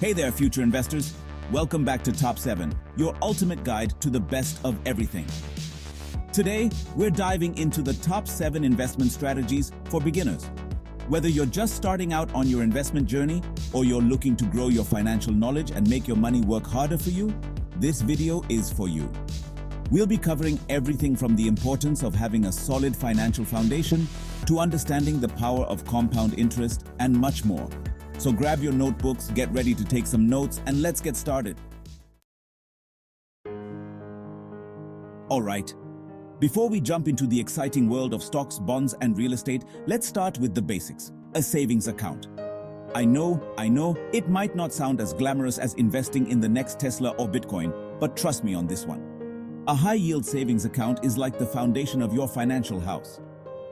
Hey there, future investors. Welcome back to Top 7, your ultimate guide to the best of everything. Today, we're diving into the top 7 investment strategies for beginners. Whether you're just starting out on your investment journey or you're looking to grow your financial knowledge and make your money work harder for you, this video is for you. We'll be covering everything from the importance of having a solid financial foundation to understanding the power of compound interest and much more. So grab your notebooks, get ready to take some notes, and let's get started. All right. Before we jump into the exciting world of stocks, bonds, and real estate, let's start with the basics: a savings account. I know, it might not sound as glamorous as investing in the next Tesla or Bitcoin, but trust me on this one. A high-yield savings account is like the foundation of your financial house.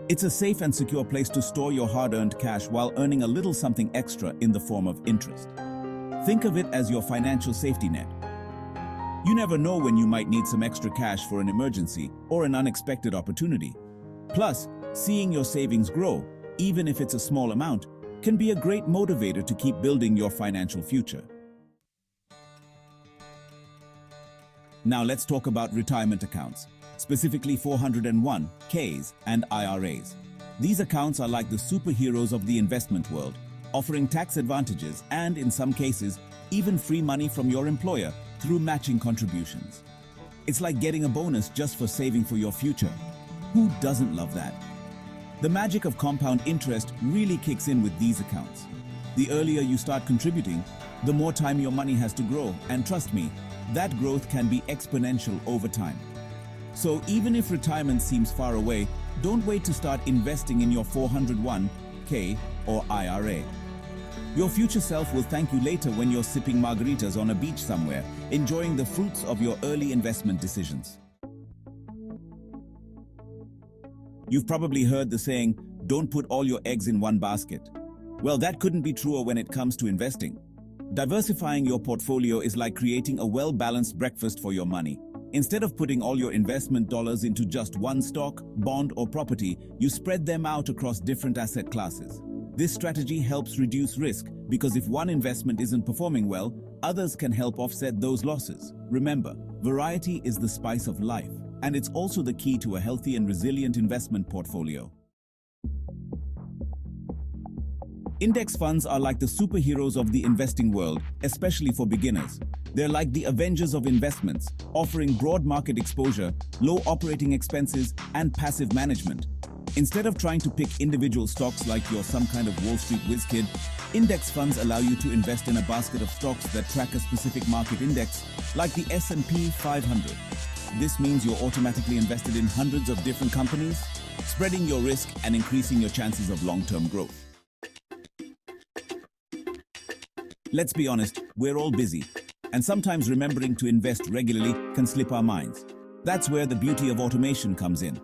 It's a safe and secure place to store your hard-earned cash while earning a little something extra in the form of interest. Think of it as your financial safety net. You never know when you might need some extra cash for an emergency or an unexpected opportunity. Plus, seeing your savings grow, even if it's a small amount, can be a great motivator to keep building your financial future. Now let's talk about retirement accounts, specifically 401(k)s and IRAs. These accounts are like the superheroes of the investment world, offering tax advantages and, in some cases, even free money from your employer through matching contributions. It's like getting a bonus just for saving for your future. Who doesn't love that? The magic of compound interest really kicks in with these accounts. The earlier you start contributing, the more time your money has to grow, and trust me, that growth can be exponential over time. So even if retirement seems far away, don't wait to start investing in your 401(k) or IRA. Your future self will thank you later when you're sipping margaritas on a beach somewhere, enjoying the fruits of your early investment decisions. You've probably heard the saying, "Don't put all your eggs in one basket." Well, that couldn't be truer when it comes to investing. Diversifying your portfolio is like creating a well-balanced breakfast for your money. Instead of putting all your investment dollars into just one stock, bond, or property, you spread them out across different asset classes. This strategy helps reduce risk because if one investment isn't performing well, others can help offset those losses. Remember, variety is the spice of life, and it's also the key to a healthy and resilient investment portfolio. Index funds are like the superheroes of the investing world, especially for beginners. They're like the Avengers of investments, offering broad market exposure, low operating expenses, and passive management. Instead of trying to pick individual stocks like you're some kind of Wall Street whiz kid, index funds allow you to invest in a basket of stocks that track a specific market index, like the S&P 500. This means you're automatically invested in hundreds of different companies, spreading your risk and increasing your chances of long-term growth. Let's be honest, we're all busy, and sometimes remembering to invest regularly can slip our minds. That's where the beauty of automation comes in.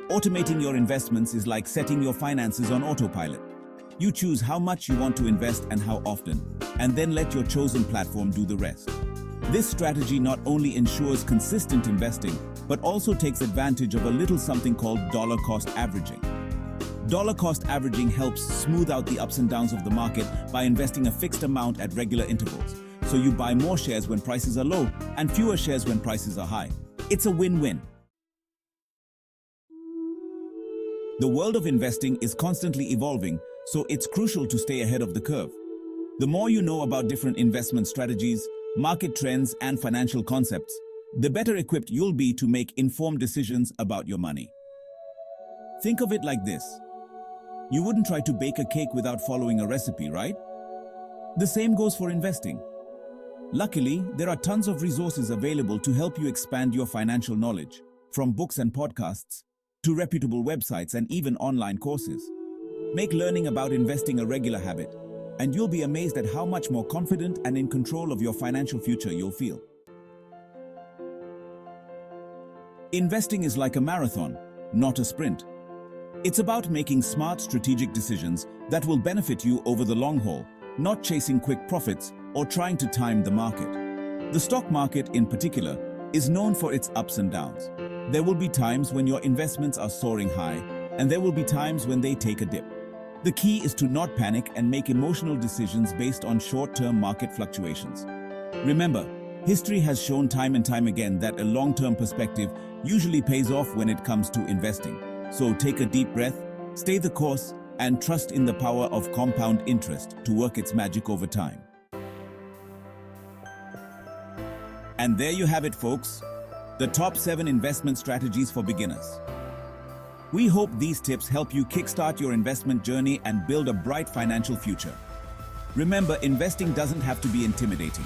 Automating your investments is like setting your finances on autopilot. You choose how much you want to invest and how often, and then let your chosen platform do the rest. This strategy not only ensures consistent investing, but also takes advantage of a little something called dollar cost averaging. Dollar cost averaging helps smooth out the ups and downs of the market by investing a fixed amount at regular intervals. So you buy more shares when prices are low and fewer shares when prices are high. It's a win-win. The world of investing is constantly evolving, so it's crucial to stay ahead of the curve. The more you know about different investment strategies, market trends, and financial concepts, the better equipped you'll be to make informed decisions about your money. Think of it like this. You wouldn't try to bake a cake without following a recipe, right? The same goes for investing. Luckily, there are tons of resources available to help you expand your financial knowledge, from books and podcasts to reputable websites and even online courses. Make learning about investing a regular habit, and you'll be amazed at how much more confident and in control of your financial future you'll feel. Investing is like a marathon, not a sprint. It's about making smart, strategic decisions that will benefit you over the long haul, not chasing quick profits or trying to time the market. The stock market, in particular, is known for its ups and downs. There will be times when your investments are soaring high, and there will be times when they take a dip. The key is to not panic and make emotional decisions based on short-term market fluctuations. Remember, history has shown time and time again that a long-term perspective usually pays off when it comes to investing. So take a deep breath, stay the course, and trust in the power of compound interest to work its magic over time. And there you have it, folks. The top 7 investment strategies for beginners. We hope these tips help you kickstart your investment journey and build a bright financial future. Remember, investing doesn't have to be intimidating.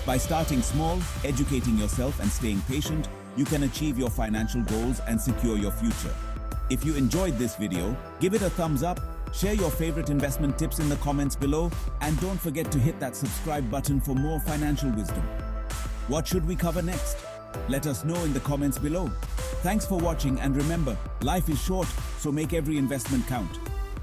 By starting small, educating yourself, and staying patient, you can achieve your financial goals and secure your future. If you enjoyed this video, give it a thumbs up, share your favorite investment tips in the comments below, and don't forget to hit that subscribe button for more financial wisdom. What should we cover next? Let us know in the comments below. Thanks for watching, and remember, life is short, so make every investment count.